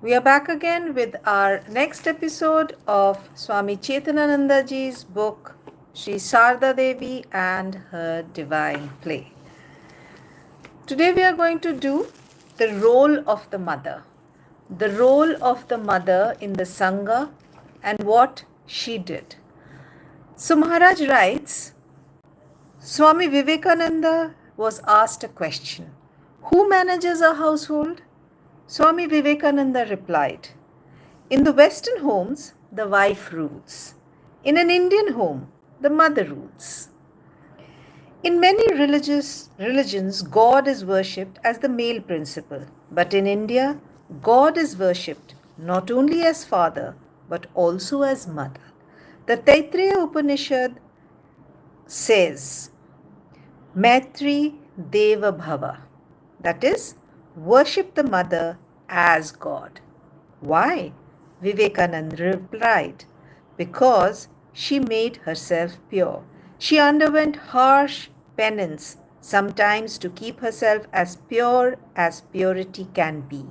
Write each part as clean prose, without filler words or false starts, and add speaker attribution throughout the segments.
Speaker 1: We are back again with our next episode of Swami Chetanananda ji's book, Sri Sarada Devi and Her Divine Play. Today we are going to do the role of the role of the mother in the Sangha and what she did. So Maharaj writes, Swami Vivekananda was asked a question, who manages a household? Swami Vivekananda replied, in the Western homes, the wife rules. In an Indian home, the mother rules. In many religions, God is worshipped as the male principle. But in India, God is worshipped not only as father, but also as mother. The Taittiriya Upanishad says, Maitri Deva Bhava. That is, worship the mother as God. Why? Vivekananda replied, because she made herself pure. She underwent harsh penance, sometimes to keep herself as pure as purity can be.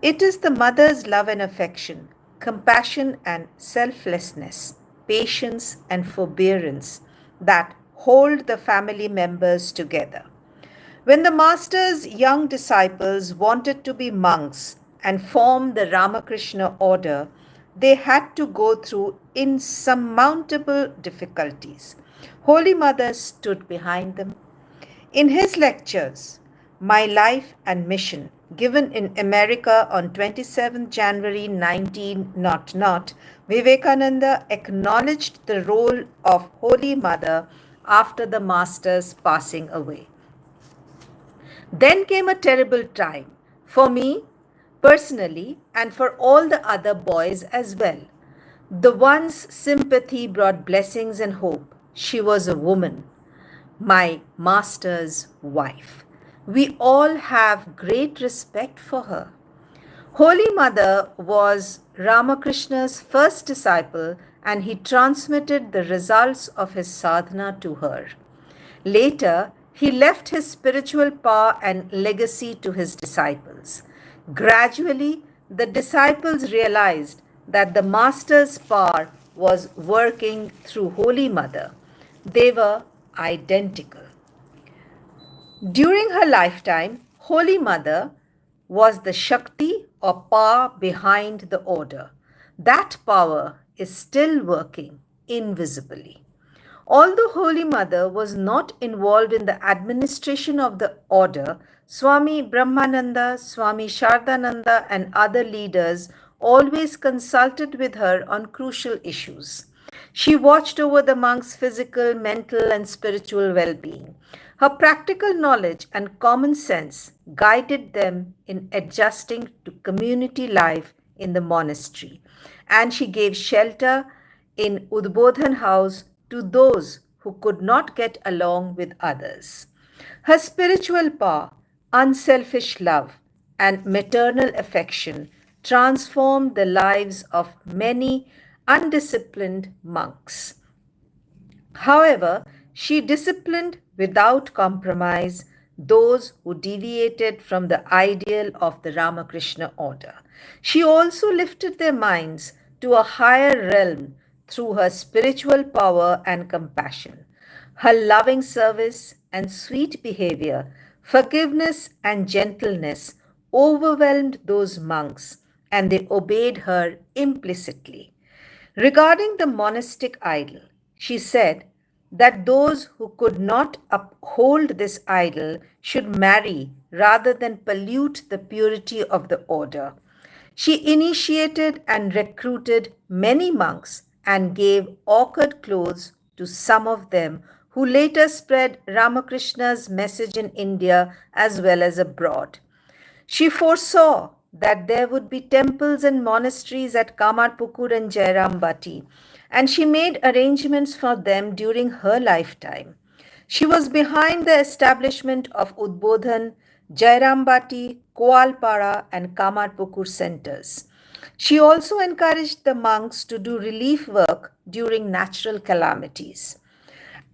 Speaker 1: It is the mother's love and affection, compassion and selflessness, patience and forbearance that hold the family members together. When the master's young disciples wanted to be monks and form the Ramakrishna order, they had to go through insurmountable difficulties. Holy Mother stood behind them. In his lectures, My Life and Mission, given in America on 27 January 1900, Vivekananda acknowledged the role of Holy Mother after the Master's passing away. Then came a terrible time for me personally and for all the other boys as well. The one's sympathy brought blessings and hope. She was a woman, my master's wife. We all have great respect for her. Holy Mother was Ramakrishna's first disciple and he transmitted the results of his sadhana to her. Later, he left his spiritual power and legacy to his disciples. Gradually, the disciples realized that the Master's power was working through Holy Mother. They were identical. During her lifetime, Holy Mother was the Shakti or power behind the order. That power is still working invisibly. Although Holy Mother was not involved in the administration of the order, Swami Brahmananda, Swami Sharadananda and other leaders always consulted with her on crucial issues. She watched over the monks' physical, mental and spiritual well-being. Her practical knowledge and common sense guided them in adjusting to community life in the monastery, and she gave shelter in Udbodhan house to those who could not get along with others. Her spiritual power, unselfish love, and maternal affection transformed the lives of many undisciplined monks. However, she disciplined without compromise those who deviated from the ideal of the Ramakrishna order. She also lifted their minds to a higher realm through her spiritual power and compassion. Her loving service and sweet behavior, forgiveness and gentleness overwhelmed those monks, and they obeyed her implicitly. Regarding the monastic idol, she said that those who could not uphold this idol should marry rather than pollute the purity of the order. She initiated and recruited many monks and gave orchid clothes to some of them who later spread Ramakrishna's message in India as well as abroad. She foresaw that there would be temples and monasteries at Kamarpukur and Jairambati, and she made arrangements for them during her lifetime. She was behind the establishment of Udbodhan, Jairambati, Koalpara, and Kamarpukur centers. She also encouraged the monks to do relief work during natural calamities.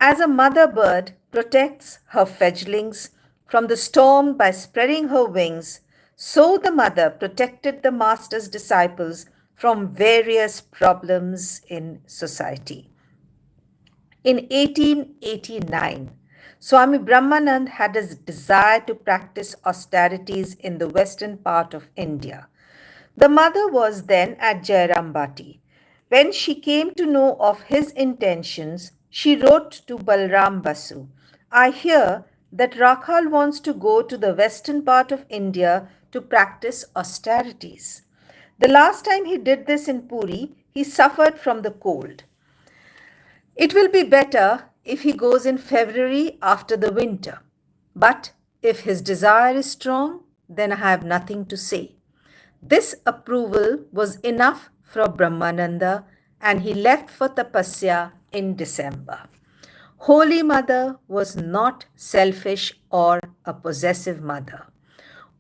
Speaker 1: As a mother bird protects her fledglings from the storm by spreading her wings, So the mother protected the master's disciples from various problems in society. In 1889, Swami Brahmanand had a desire to practice austerities in the western part of India. The mother was then at Jairambati. When she came to know of his intentions, she wrote to Balram Basu, I hear that Rakhal wants to go to the western part of India to practice austerities. The last time he did this in Puri, he suffered from the cold. It will be better if he goes in February after the winter. But if his desire is strong, then I have nothing to say. This approval was enough for Brahmananda and he left for tapasya in December. Holy Mother was not selfish or a possessive mother,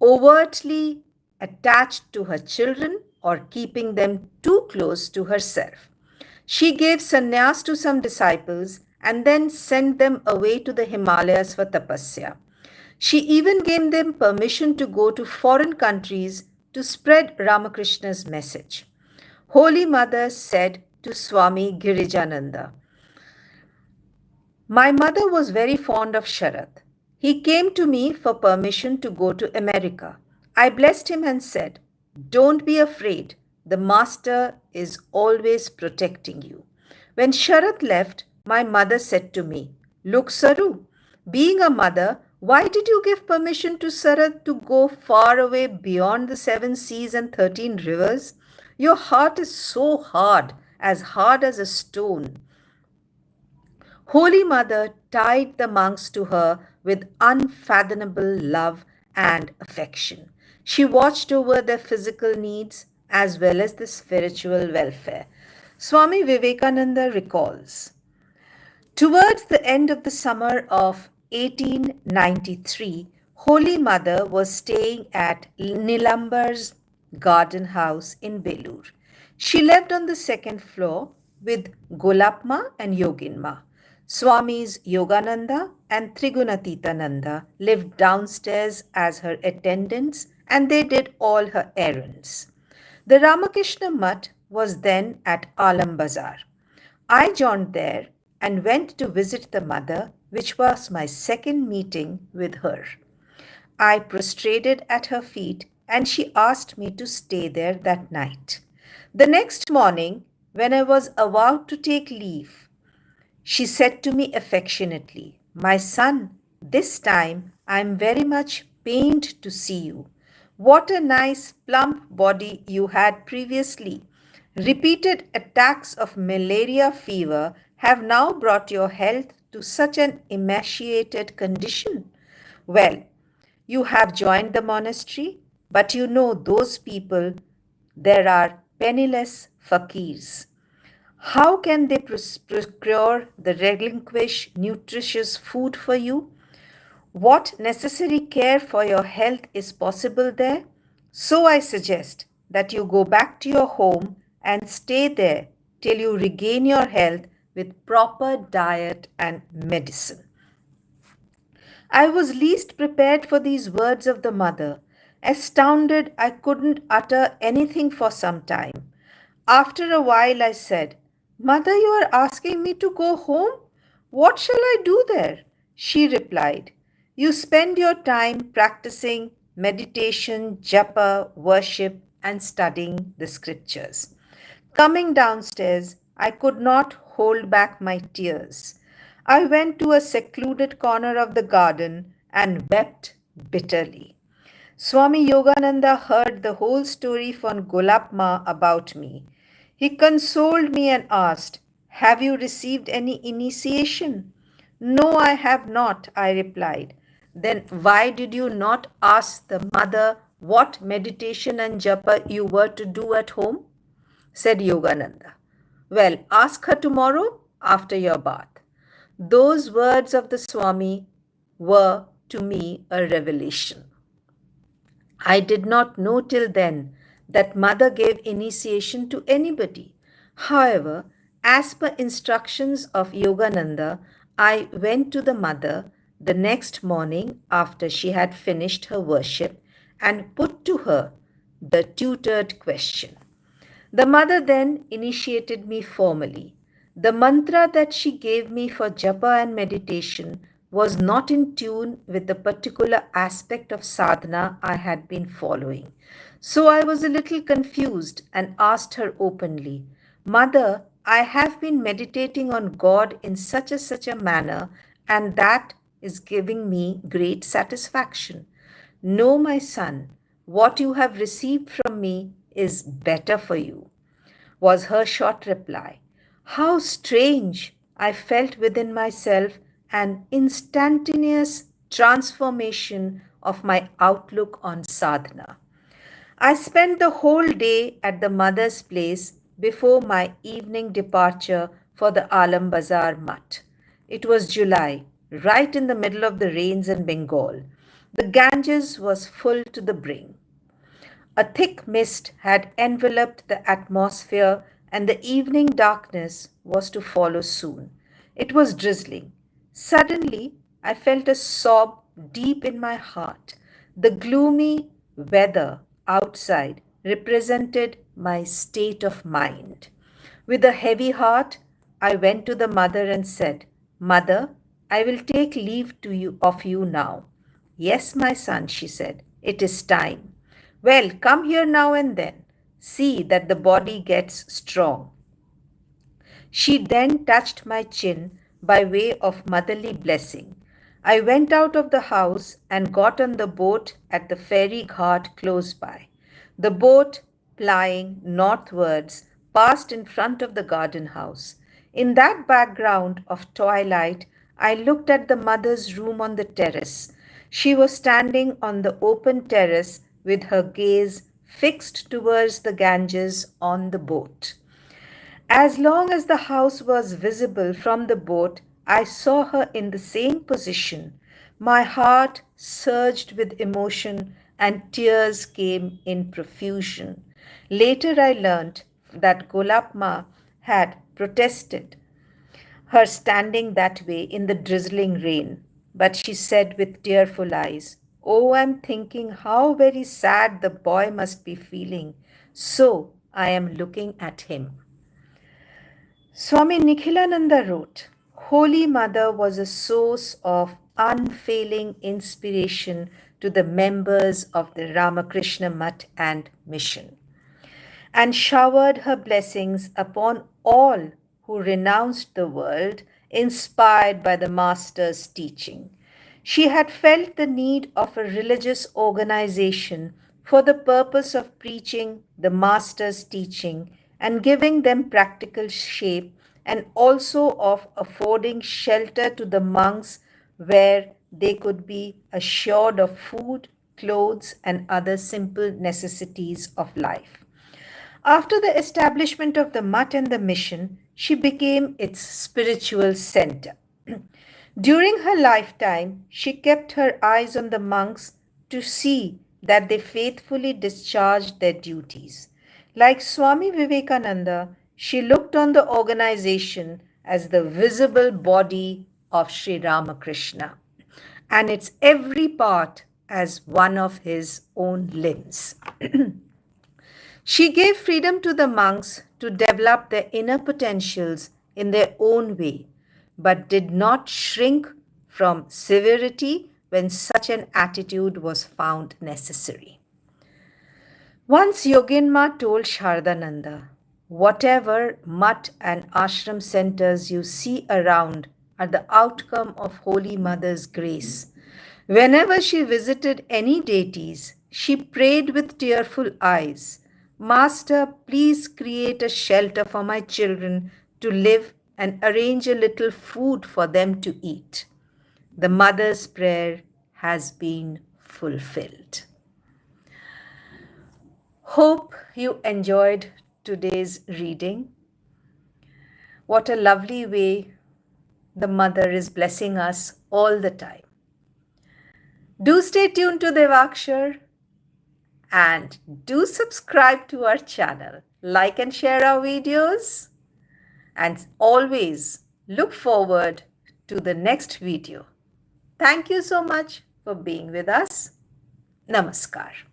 Speaker 1: overtly attached to her children or keeping them too close to herself. She gave sannyas to some disciples and then sent them away to the Himalayas for tapasya. She even gave them permission to go to foreign countries to spread Ramakrishna's message. Holy Mother said to Swami Girijananda, my mother was very fond of Sharad. He came to me for permission to go to America. I blessed him and said, don't be afraid. The Master is always protecting you. When Sharad left, my mother said to me, look, Saru, being a mother, why did you give permission to Sarad to go far away beyond the 7 seas and 13 rivers? Your heart is so hard as a stone. Holy Mother tied the monks to her with unfathomable love and affection. She watched over their physical needs as well as the spiritual welfare. Swami Vivekananda recalls, towards the end of the summer of 1893, Holy Mother was staying at Nilambar's garden house in Belur. She lived on the second floor with Golapma and Yoginma. Swamis Yogananda and Trigunatitananda lived downstairs as her attendants and they did all her errands. The Ramakrishna Mutt was then at Alam Bazar. I joined there and went to visit the mother, which was my second meeting with her. I prostrated at her feet and she asked me to stay there that night. The next morning, when I was about to take leave, she said to me affectionately, my son, this time I am very much pained to see you. What a nice plump body you had previously. Repeated attacks of malaria fever have now brought your health to such an emaciated condition. Well, you have joined the monastery, but you know those people, there are penniless fakirs. How can they procure the relinquish nutritious food for you? What necessary care for your health is possible there? So I suggest that you go back to your home and stay there till you regain your health with proper diet and medicine. I was least prepared for these words of the mother. Astounded, I couldn't utter anything for some time. After a while, I said, Mother, you are asking me to go home? What shall I do there? She replied, you spend your time practicing meditation, japa, worship, and studying the scriptures. Coming downstairs, I could not hold back my tears. I went to a secluded corner of the garden and wept bitterly. Swami Yogananda heard the whole story from Golapma about me. He consoled me and asked, have you received any initiation? No, I have not, I replied. Then why did you not ask the mother what meditation and japa you were to do at home? Said Yogananda. Well, ask her tomorrow after your bath. Those words of the Swami were to me a revelation. I did not know till then that mother gave initiation to anybody. However, as per instructions of Yogananda, I went to the mother the next morning after she had finished her worship and put to her the tutored question. The mother then initiated me formally. The mantra that she gave me for japa and meditation was not in tune with the particular aspect of sadhana I had been following. So I was a little confused and asked her openly, Mother, I have been meditating on God in such a manner, and that is giving me great satisfaction. No, my son, what you have received from me is better for you, was her short reply. How strange! I felt within myself an instantaneous transformation of my outlook on sadhana. I spent the whole day at the mother's place before my evening departure for the Alam Bazar Mutt. It was July, right in the middle of the rains in Bengal. The Ganges was full to the brim. A thick mist had enveloped the atmosphere, and the evening darkness was to follow soon. It was drizzling. Suddenly, I felt a sob deep in my heart. The gloomy weather outside represented my state of mind. With a heavy heart, I went to the mother and said, Mother, I will take leave of you now. Yes, my son, she said, it is time. Well, come here now and then. See that the body gets strong. She then touched my chin by way of motherly blessing. I went out of the house and got on the boat at the ferry ghat close by. The boat, plying northwards, passed in front of the garden house. In that background of twilight, I looked at the mother's room on the terrace. She was standing on the open terrace with her gaze fixed towards the Ganges on the boat. As long as the house was visible from the boat, I saw her in the same position. My heart surged with emotion and tears came in profusion. Later I learnt that Golapma had protested her standing that way in the drizzling rain. But she said with tearful eyes, Oh, I'm thinking how very sad the boy must be feeling. So I am looking at him. Swami Nikhilananda wrote, Holy Mother was a source of unfailing inspiration to the members of the Ramakrishna Mutt and Mission, and showered her blessings upon all who renounced the world, inspired by the Master's teaching. She had felt the need of a religious organization for the purpose of preaching the Master's teaching and giving them practical shape, and also of affording shelter to the monks where they could be assured of food, clothes, and other simple necessities of life. After the establishment of the Mutt and the mission, she became its spiritual center. During her lifetime, she kept her eyes on the monks to see that they faithfully discharged their duties. Like Swami Vivekananda, she looked on the organization as the visible body of Sri Ramakrishna and its every part as one of his own limbs. She gave freedom to the monks to develop their inner potentials in their own way, but did not shrink from severity when such an attitude was found necessary. Once Yoginma told Sharadananda, whatever mutt and ashram centers you see around are the outcome of Holy Mother's grace. Whenever she visited any deities, she prayed with tearful eyes, Master, please create a shelter for my children to live and arrange a little food for them to eat. The mother's prayer has been fulfilled. Hope you enjoyed today's reading. What a lovely way the mother is blessing us all the time. Do stay tuned to Devakshar and do subscribe to our channel. Like and share our videos. And always look forward to the next video. Thank you so much for being with us. Namaskar.